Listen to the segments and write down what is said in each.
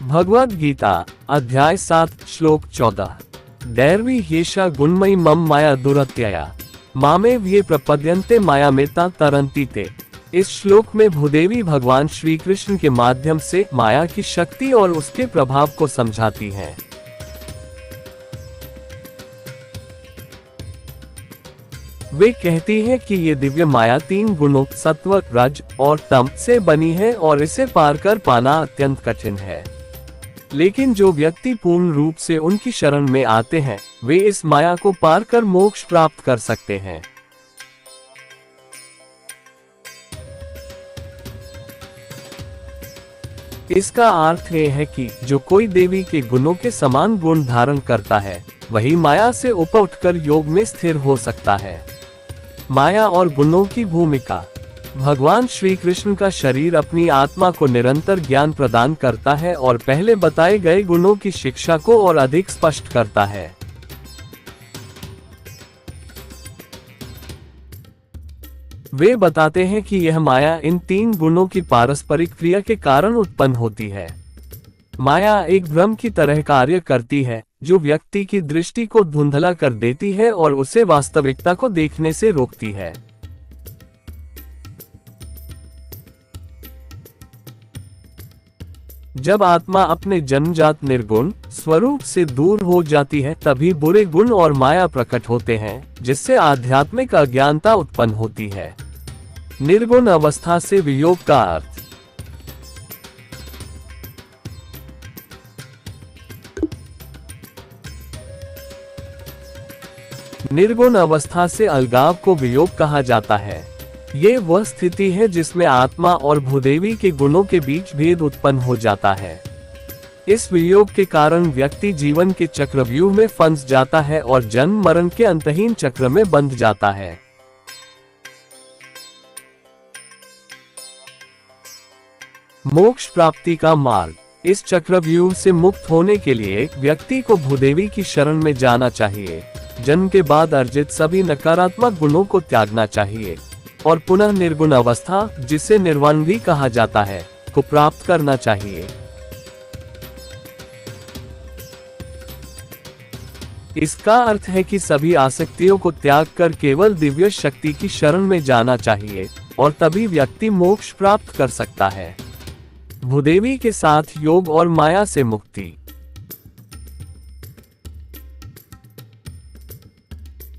भगवद गीता अध्याय 7 श्लोक 14। दैर्वी ह्येषा गुणमयी मम माया दुरत्यया मामेव ये प्रपद्यन्ते माया मेता तरन्ति ते। इस श्लोक में भूदेवी भगवान श्री कृष्ण के माध्यम से माया की शक्ति और उसके प्रभाव को समझाती हैं। वे कहती हैं कि ये दिव्य माया 3 गुणों सत्व, रज और तम से बनी है और इसे पार कर पाना अत्यंत कठिन है। लेकिन जो व्यक्ति पूर्ण रूप से उनकी शरण में आते हैं वे इस माया को पार कर मोक्ष प्राप्त कर सकते हैं। इसका अर्थ ये है कि जो कोई देवी के गुणों के समान गुण धारण करता है वही माया से ऊपर उठकर योग में स्थिर हो सकता है। माया और गुणों की भूमिका। भगवान श्री कृष्ण का शरीर अपनी आत्मा को निरंतर ज्ञान प्रदान करता है और पहले बताए गए गुणों की शिक्षा को और अधिक स्पष्ट करता है। वे बताते हैं कि यह माया इन 3 गुणों की पारस्परिक क्रिया के कारण उत्पन्न होती है। माया एक भ्रम की तरह कार्य करती है जो व्यक्ति की दृष्टि को धुंधला कर देती है और उसे वास्तविकता को देखने से रोकती है। जब आत्मा अपने जन्मजात निर्गुण स्वरूप से दूर हो जाती है तभी बुरे गुण और माया प्रकट होते हैं जिससे आध्यात्मिक अज्ञानता उत्पन्न होती है। निर्गुण अवस्था से वियोग का अर्थ। निर्गुण अवस्था से अलगाव को वियोग कहा जाता है। ये वह स्थिति है जिसमें आत्मा और भूदेवी के गुणों के बीच भेद उत्पन्न हो जाता है। इस वियोग के कारण व्यक्ति जीवन के चक्रव्यूह में फंस जाता है और जन्म मरण के अंतहीन चक्र में बंध जाता है। मोक्ष प्राप्ति का मार्ग। इस चक्रव्यूह से मुक्त होने के लिए व्यक्ति को भूदेवी की शरण में जाना चाहिए। जन्म के बाद अर्जित सभी नकारात्मक गुणों को त्यागना चाहिए और पुनः निर्गुण अवस्था, जिसे निर्वाण भी कहा जाता है, को प्राप्त करना चाहिए। इसका अर्थ है कि सभी आसक्तियों को त्याग कर केवल दिव्य शक्ति की शरण में जाना चाहिए और तभी व्यक्ति मोक्ष प्राप्त कर सकता है। भूदेवी के साथ योग और माया से मुक्ति।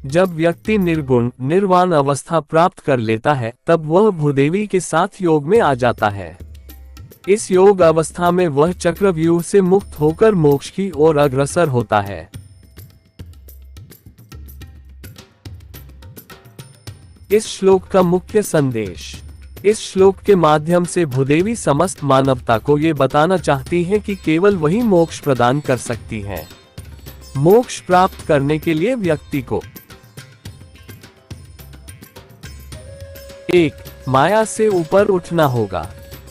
जब व्यक्ति निर्गुण निर्वाण अवस्था प्राप्त कर लेता है तब वह भूदेवी के साथ योग में आ जाता है। इस योग अवस्था में वह चक्रव्यूह से मुक्त होकर मोक्ष की ओर अग्रसर होता है। इस श्लोक का मुख्य संदेश। इस श्लोक के माध्यम से भूदेवी समस्त मानवता को ये बताना चाहती है कि केवल वही मोक्ष प्रदान कर सकती है। मोक्ष प्राप्त करने के लिए व्यक्ति को 1. माया से ऊपर उठना होगा।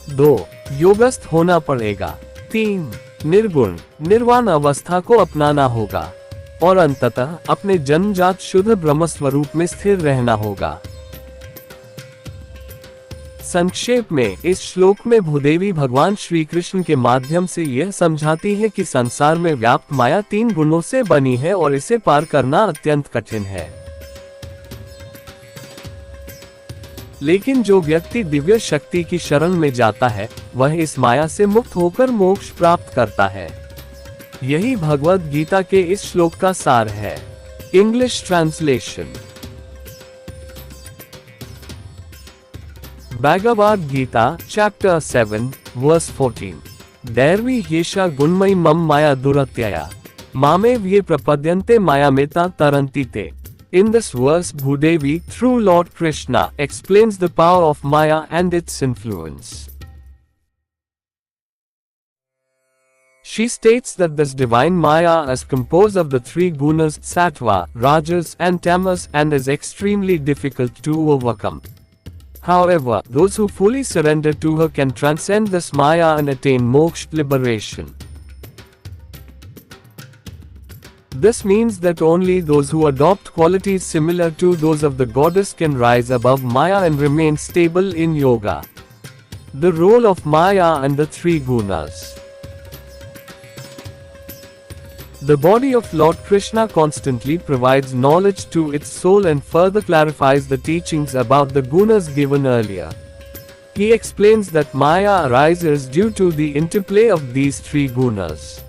2. योगस्थ होना पड़ेगा। 3. निर्गुण निर्वाण अवस्था को अपनाना होगा और अंततः अपने जन्मजात शुद्ध ब्रह्म स्वरूप में स्थिर रहना होगा। संक्षेप में इस श्लोक में भूदेवी भगवान श्री कृष्ण के माध्यम से यह समझाती है कि संसार में व्याप्त माया 3 गुणों से बनी है और इसे पार करना अत्यंत कठिन है। लेकिन जो व्यक्ति दिव्य शक्ति की शरण में जाता है वह इस माया से मुक्त होकर मोक्ष प्राप्त करता है। यही भगवद गीता के इस श्लोक का सार है। English translation. Bhagavad Gita chapter 7 verse 14। दैर्वी ह्येषा गुणमयी मम माया दुरत्यया मामेव ये प्रपद्यन्ते माया मेता तरन्ति ते। In this verse, Bhudevi, through Lord Krishna, explains the power of Maya and its influence. She states that this divine Maya is composed of the 3 gunas, Sattva, Rajas, and Tamas, and is extremely difficult to overcome. However, those who fully surrender to her can transcend this Maya and attain moksha, liberation. This means that only those who adopt qualities similar to those of the goddess can rise above Maya and remain stable in yoga. The role of Maya and the 3 gunas. The body of Lord Krishna constantly provides knowledge to its soul and further clarifies the teachings about the gunas given earlier. He explains that Maya arises due to the interplay of these three gunas.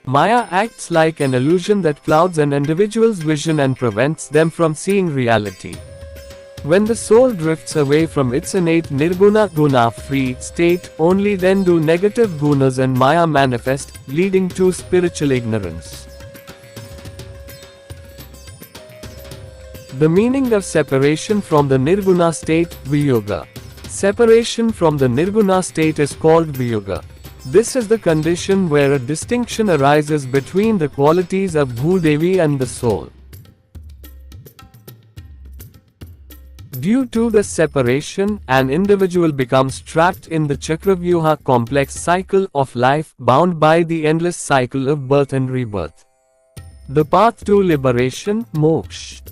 Maya acts like an illusion that clouds an individual's vision and prevents them from seeing reality. When the soul drifts away from its innate nirguna guna-free state, only then do negative gunas and Maya manifest, leading to spiritual ignorance. The meaning of separation from the nirguna state, Viyuga. Separation from the nirguna state is called Viyuga. This is the condition where a distinction arises between the qualities of Bhudevi and the soul. Due to this separation, an individual becomes trapped in the Chakravyuha complex cycle of life, bound by the endless cycle of birth and rebirth. The path to liberation, moksha.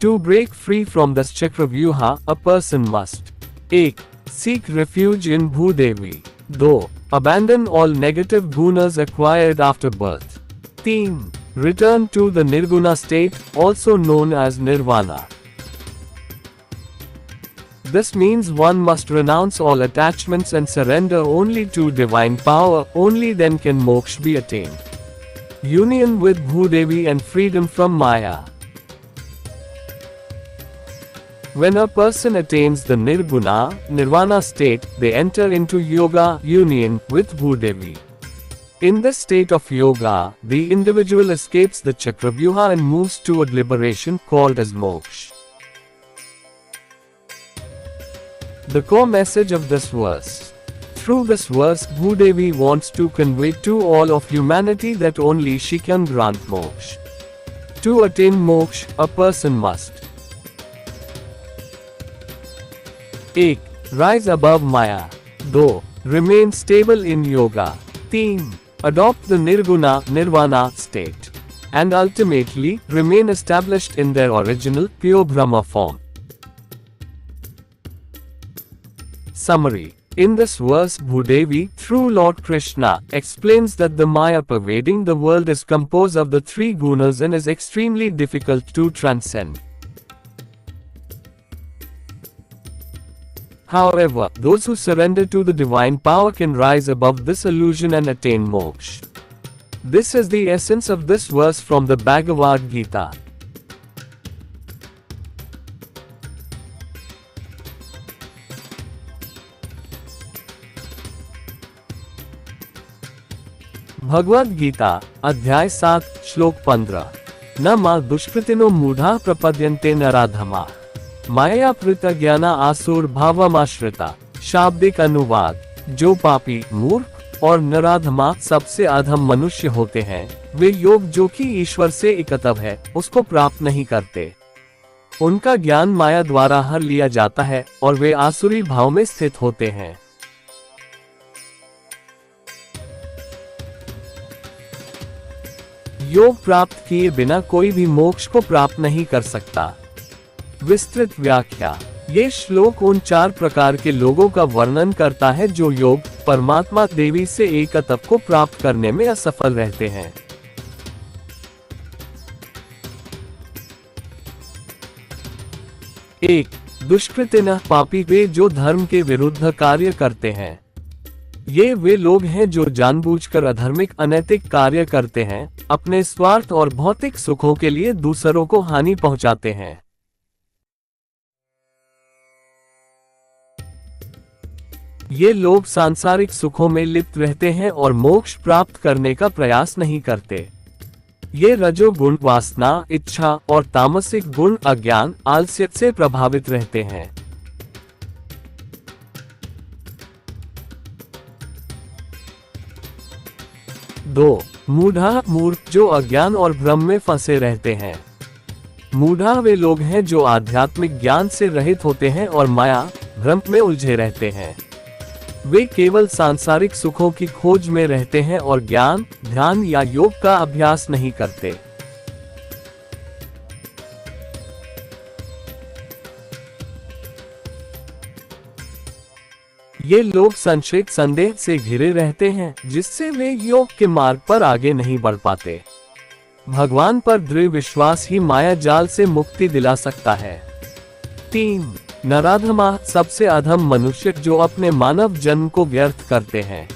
To break free from this Chakravyuha, a person must 1. Seek refuge in Bhudevi. 2. Abandon all negative gunas acquired after birth. 3. Return to the nirguna state, also known as nirvana. This means one must renounce all attachments and surrender only to divine power, only then can moksha be attained. Union with Bhudevi and freedom from Maya. When a person attains the nirguna, nirvana state, they enter into yoga, union with Bhudevi. In this state of yoga, the individual escapes the Chakravyuha and moves toward liberation called as moksha. The core message of this verse. Through this verse, Bhudevi wants to convey to all of humanity that only she can grant moksha. To attain moksha, a person must 1. Rise above Maya. 2. Remain stable in yoga. 3. Adopt the nirguna, nirvana state. And ultimately, remain established in their original, pure Brahma form. Summary. In this verse, Bhudevi, through Lord Krishna, explains that the Maya pervading the world is composed of the three gunas and is extremely difficult to transcend. However, those who surrender to the divine power can rise above this illusion and attain moksha. This is the essence of this verse from the Bhagavad Gita. Bhagavad Gita अध्याय 7 श्लोक 15 न मा दुष्कृतिनो मूढ़ा प्रपद्यन्ते नराधमा माया प्रत्यज्ञाना आसुर भावमाश्रिता। शाब्दिक अनुवाद। जो पापी, मूर्ख और नराधमा सबसे अधम मनुष्य होते हैं, वे योग जो कि ईश्वर से इकतव है, उसको प्राप्त नहीं करते। उनका ज्ञान माया द्वारा हर लिया जाता है और वे आसुरी भाव में स्थित होते हैं। योग प्राप्त किए बिना कोई भी मोक्ष को प्राप्त नहीं कर सकता। विस्तृत व्याख्या। ये श्लोक उन 4 प्रकार के लोगों का वर्णन करता है जो योग, परमात्मा देवी से एकत्व को प्राप्त करने में असफल रहते हैं। 1. दुष्कृतिनः पापी, वे जो धर्म के विरुद्ध कार्य करते हैं। ये वे लोग हैं जो जानबूझकर अधर्मिक अनैतिक कार्य करते हैं, अपने स्वार्थ और भौतिक सुखों के लिए दूसरों को हानि पहुंचाते हैं। ये लोग सांसारिक सुखों में लिप्त रहते हैं और मोक्ष प्राप्त करने का प्रयास नहीं करते। ये रजोगुण वासना, इच्छा और तामसिक गुण अज्ञान, आलस्य से प्रभावित रहते हैं। 2. मूढ़ा, मूर्ख, जो अज्ञान और भ्रम में फंसे रहते हैं। मूढ़ा वे लोग हैं जो आध्यात्मिक ज्ञान से रहित होते हैं और माया, भ्रम में उलझे रहते हैं। वे केवल सांसारिक सुखों की खोज में रहते हैं और ज्ञान, ध्यान या योग का अभ्यास नहीं करते। ये लोग संशय संदेह से घिरे रहते हैं, जिससे वे योग के मार्ग पर आगे नहीं बढ़ पाते। भगवान पर दृढ़ विश्वास ही माया जाल से मुक्ति दिला सकता है। 3. नराधमा, सबसे अधम मनुष्य जो अपने मानव जन्म को व्यर्थ करते हैं।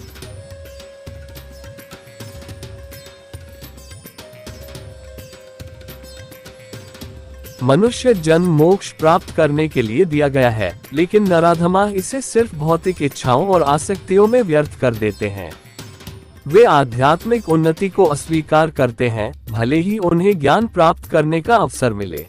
मनुष्य जन्म मोक्ष प्राप्त करने के लिए दिया गया है, लेकिन नराधमा इसे सिर्फ भौतिक इच्छाओं और आसक्तियों में व्यर्थ कर देते हैं। वे आध्यात्मिक उन्नति को अस्वीकार करते हैं, भले ही उन्हें ज्ञान प्राप्त करने का अवसर मिले।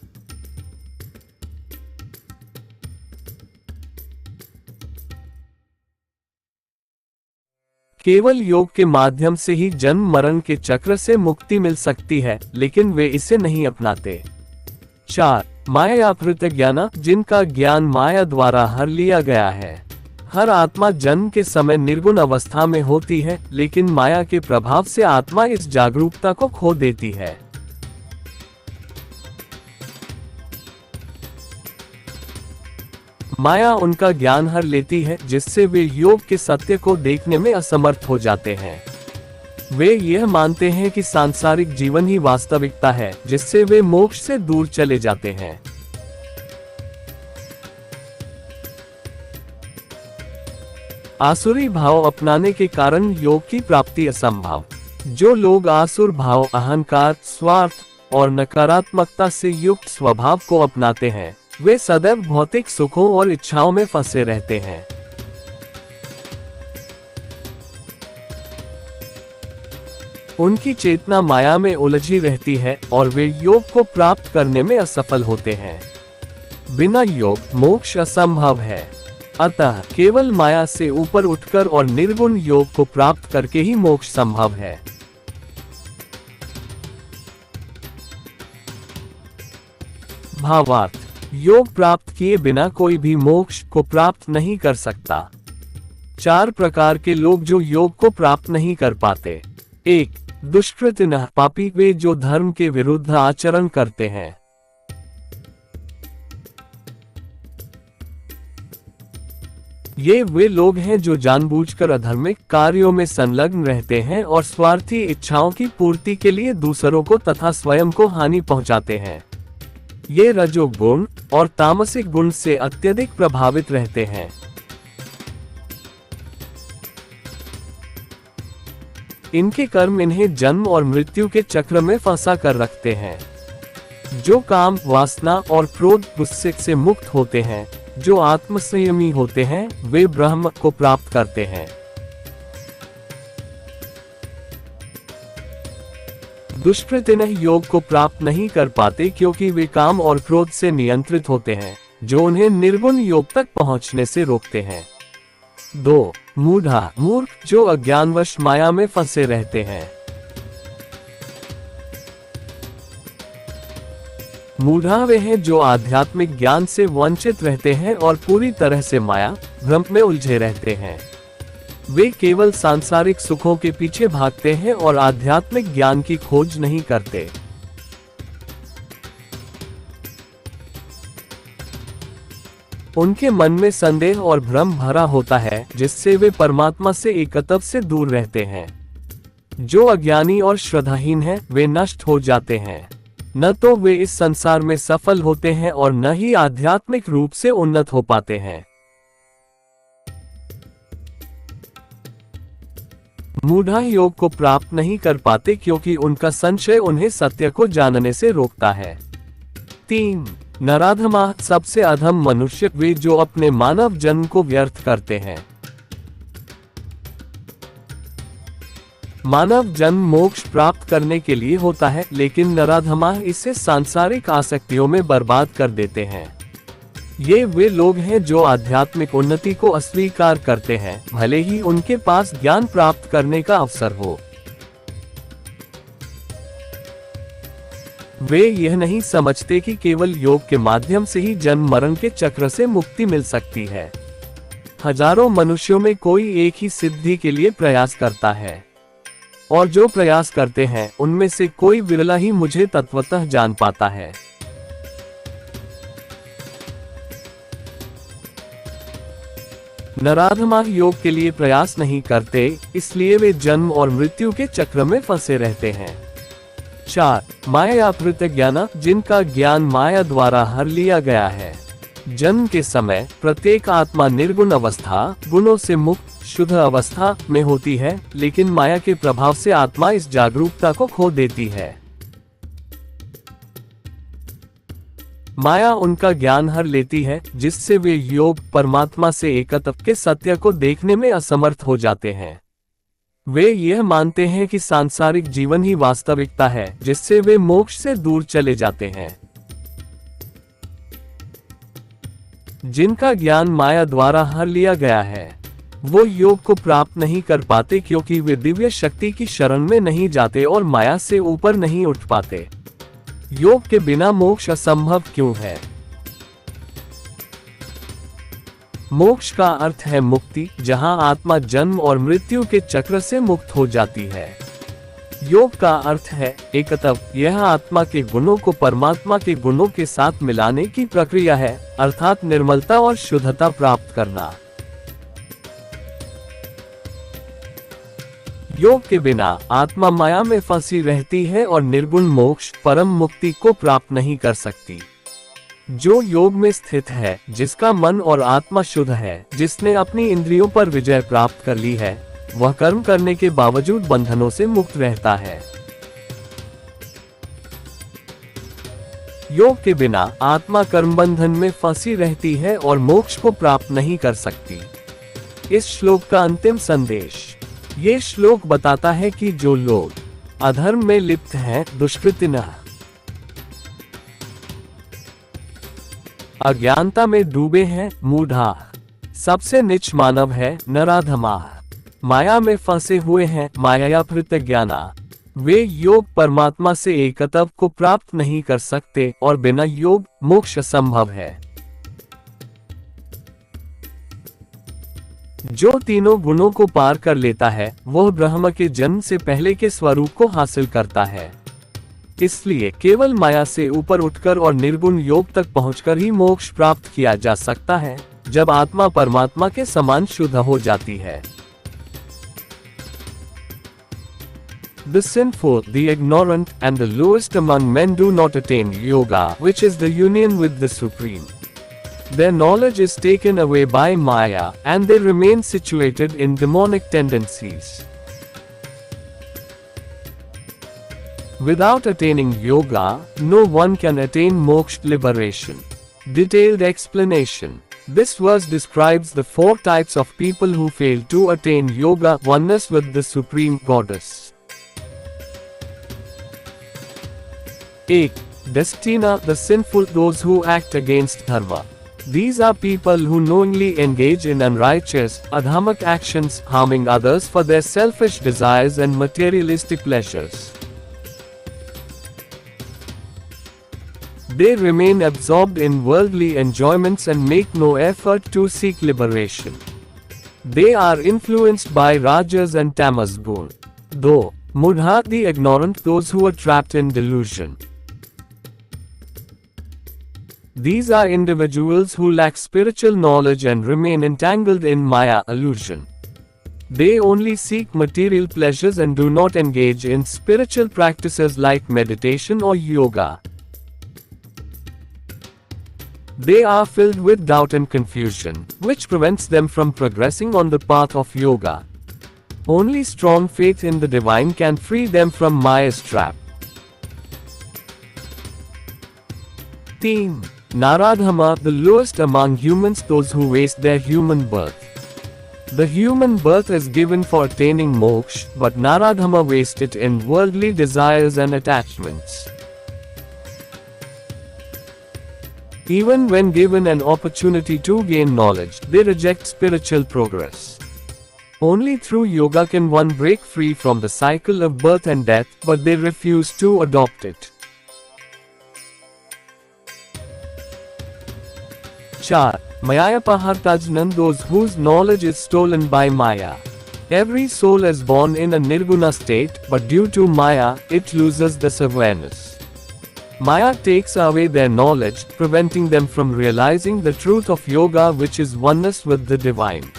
केवल योग के माध्यम से ही जन्म मरण के चक्र से मुक्ति मिल सकती है, लेकिन वे इसे नहीं अपनाते। 4. मायावृत ज्ञान, जिनका ज्ञान माया द्वारा हर लिया गया है। हर आत्मा जन्म के समय निर्गुण अवस्था में होती है, लेकिन माया के प्रभाव से आत्मा इस जागरूकता को खो देती है। माया उनका ज्ञान हर लेती है, जिससे वे योग के सत्य को देखने में असमर्थ हो जाते हैं। वे यह मानते हैं कि सांसारिक जीवन ही वास्तविकता है, जिससे वे मोक्ष से दूर चले जाते हैं। आसुरी भाव अपनाने के कारण योग की प्राप्ति असंभव। जो लोग आसुर भाव, अहंकार, स्वार्थ और नकारात्मकता से युक्त स्वभाव को अपनाते हैं, वे सदैव भौतिक सुखों और इच्छाओं में फंसे रहते हैं। उनकी चेतना माया में उलझी रहती है और वे योग को प्राप्त करने में असफल होते हैं। बिना योग मोक्ष असंभव है। अतः केवल माया से ऊपर उठकर और निर्गुण योग को प्राप्त करके ही मोक्ष संभव है। भावार्थ: योग प्राप्त किए बिना कोई भी मोक्ष को प्राप्त नहीं कर सकता। 4 प्रकार के लोग जो योग को प्राप्त नहीं कर पाते। 1. दुष्कृतिनः, पापी, वे जो धर्म के विरुद्ध आचरण करते हैं। ये वे लोग हैं जो जानबूझकर अधर्मिक कार्यों में संलग्न रहते हैं और स्वार्थी इच्छाओं की पूर्ति के लिए दूसरों को तथा स्वयं को हानि पहुंचाते हैं। ये रजोगुण और तामसिक गुण से अत्यधिक प्रभावित रहते हैं। इनके कर्म इन्हें जन्म और मृत्यु के चक्र में फंसा कर रखते हैं। जो काम, वासना और क्रोध, गुस्से से मुक्त होते हैं, जो आत्मसंयमी होते हैं, वे ब्रह्म को प्राप्त करते हैं। दुष्कृतिनः योग को प्राप्त नहीं कर पाते क्योंकि वे काम और क्रोध से नियंत्रित होते हैं, जो उन्हें निर्गुण योग तक पहुंचने से रोकते हैं। 2. मूढ़ा, मूर्ख, जो अज्ञानवश माया में फंसे रहते हैं। मूढ़ा वे हैं जो आध्यात्मिक ज्ञान से वंचित रहते हैं और पूरी तरह से माया, भ्रम में उलझे रहते हैं। वे केवल सांसारिक सुखों के पीछे भागते हैं और आध्यात्मिक ज्ञान की खोज नहीं करते। उनके मन में संदेह और भ्रम भरा होता है, जिससे वे परमात्मा से एकत्व से दूर रहते हैं। जो अज्ञानी और श्रद्धाहीन हैं, वे नष्ट हो जाते हैं। न तो वे इस संसार में सफल होते हैं और न ही आध्यात्मिक रूप से उन्नत हो पाते हैं। मूढ़ा योग को प्राप्त नहीं कर पाते क्योंकि उनका संशय उन्हें सत्य को जानने से रोकता है। 3. नराधमा, सबसे अधम मनुष्य वे जो अपने मानव जन्म को व्यर्थ करते हैं। मानव जन्म मोक्ष प्राप्त करने के लिए होता है, लेकिन नराधमा इसे सांसारिक आसक्तियों में बर्बाद कर देते हैं। ये वे लोग हैं जो आध्यात्मिक उन्नति को अस्वीकार करते हैं, भले ही उनके पास ज्ञान प्राप्त करने का अवसर हो। वे यह नहीं समझते कि केवल योग के माध्यम से ही जन्म मरण के चक्र से मुक्ति मिल सकती है। हजारों मनुष्यों में कोई एक ही सिद्धि के लिए प्रयास करता है, और जो प्रयास करते हैं उनमें से कोई विरला ही मुझे तत्वतः जान पाता है। नराधमा योग के लिए प्रयास नहीं करते, इसलिए वे जन्म और मृत्यु के चक्र में फंसे रहते हैं। 4. माया प्रत्यज्ञान, जिनका ज्ञान माया द्वारा हर लिया गया है। जन्म के समय प्रत्येक आत्मा निर्गुण अवस्था, गुणों से मुक्त शुद्ध अवस्था में होती है, लेकिन माया के प्रभाव से आत्मा इस जागरूकता को खो देती है। माया उनका ज्ञान हर लेती है, जिससे वे योग परमात्मा से एकत्व के सत्य को देखने में असमर्थ हो जाते हैं। वे यह मानते हैं कि सांसारिक जीवन ही वास्तविकता है, जिससे वे मोक्ष से दूर चले जाते हैं। जिनका ज्ञान माया द्वारा हर लिया गया है, वो योग को प्राप्त नहीं कर पाते, क्योंकि वे दिव्य शक्ति की शरण में नहीं जाते और माया से ऊपर नहीं उठ पाते। योग के बिना मोक्ष असंभव क्यों है? मोक्ष का अर्थ है मुक्ति, जहां आत्मा जन्म और मृत्यु के चक्र से मुक्त हो जाती है। योग का अर्थ है एकत्व, यह आत्मा के गुणों को परमात्मा के गुणों के साथ मिलाने की प्रक्रिया है, अर्थात निर्मलता और शुद्धता प्राप्त करना। योग के बिना आत्मा माया में फंसी रहती है और निर्गुण मोक्ष परम मुक्ति को प्राप्त नहीं कर सकती। जो योग में स्थित है, जिसका मन और आत्मा शुद्ध है, जिसने अपनी इंद्रियों पर विजय प्राप्त कर ली है, वह कर्म करने के बावजूद बंधनों से मुक्त रहता है। योग के बिना आत्मा कर्म बंधन में फंसी रहती है और मोक्ष को प्राप्त नहीं कर सकती। इस श्लोक का अंतिम संदेश। ये श्लोक बताता है कि जो लोग अधर्म में लिप्त हैं, दुष्कृतिनः, अज्ञानता में डूबे हैं, मूढ़ा, सबसे नीच मानव है, नराधमा, माया में फंसे हुए हैं, माया प्रत्यज्ञाना, वे योग परमात्मा से एकत्व को प्राप्त नहीं कर सकते और बिना योग मोक्ष असंभव है। जो तीनों गुणों को पार कर लेता है, वह ब्रह्म के जन्म से पहले के स्वरूप को हासिल करता है। इसलिए केवल माया से ऊपर उठकर और निर्गुण योग तक पहुंचकर ही मोक्ष प्राप्त किया जा सकता है, जब आत्मा परमात्मा के समान शुद्ध हो जाती है। The sinful, the ignorant, and the lowest among men do not attain yoga, which is the union with the Supreme. Their knowledge is taken away by Maya, and they remain situated in demonic tendencies. Without attaining yoga, no one can attain moksha liberation. Detailed explanation. This verse describes the 4 types of people who fail to attain yoga, oneness with the Supreme Goddess. 1. Destina, the sinful, those who act against dharma. These are people who knowingly engage in unrighteous, adhamic actions, harming others for their selfish desires and materialistic pleasures. They remain absorbed in worldly enjoyments and make no effort to seek liberation. They are influenced by rajas and tamas gun. Though, mudha, the ignorant, those who are trapped in delusion. These are individuals who lack spiritual knowledge and remain entangled in Maya illusion. They only seek material pleasures and do not engage in spiritual practices like meditation or yoga. They are filled with doubt and confusion, which prevents them from progressing on the path of yoga. Only strong faith in the divine can free them from Maya's trap. 3. Naradhama, the lowest among humans, those who waste their human birth. The human birth is given for attaining moksha, but Naradhama waste it in worldly desires and attachments. Even when given an opportunity to gain knowledge, they reject spiritual progress. Only through yoga can one break free from the cycle of birth and death, but they refuse to adopt it. 4. Mayapahārtajnan, those whose knowledge is stolen by Maya. Every soul is born in a nirguna state, but due to Maya, it loses this awareness. Maya takes away their knowledge, preventing them from realizing the truth of yoga, which is oneness with the divine.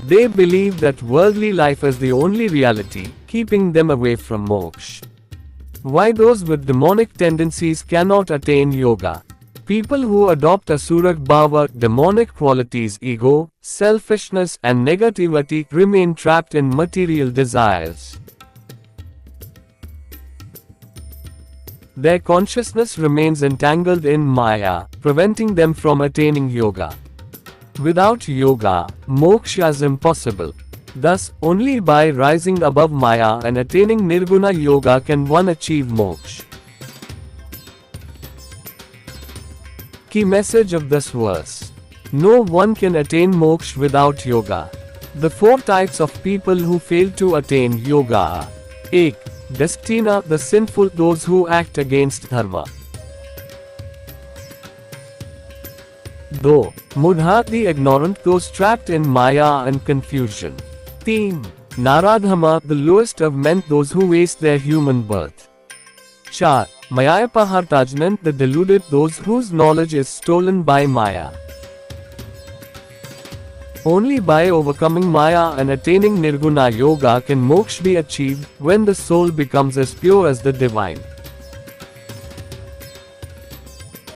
They believe that worldly life is the only reality, keeping them away from moksha. Why those with demonic tendencies cannot attain yoga? People who adopt Asurak Bhava, demonic qualities, ego, selfishness, and negativity remain trapped in material desires. Their consciousness remains entangled in Maya, preventing them from attaining yoga. Without yoga, moksha is impossible. Thus, only by rising above Maya and attaining Nirguna Yoga can one achieve moksha. Key message of this verse. No one can attain moksha without yoga. The four types of people who fail to attain yoga are: 1. Destina, the sinful, those who act against dharma. 2. Mudha, the ignorant, those trapped in Maya and confusion. 3. Naradhama, the lowest of men, those who waste their human birth. 4. Mayapahartajnan, the deluded, those whose knowledge is stolen by Maya. Only by overcoming Maya and attaining Nirguna Yoga can moksha be achieved, when the soul becomes as pure as the divine.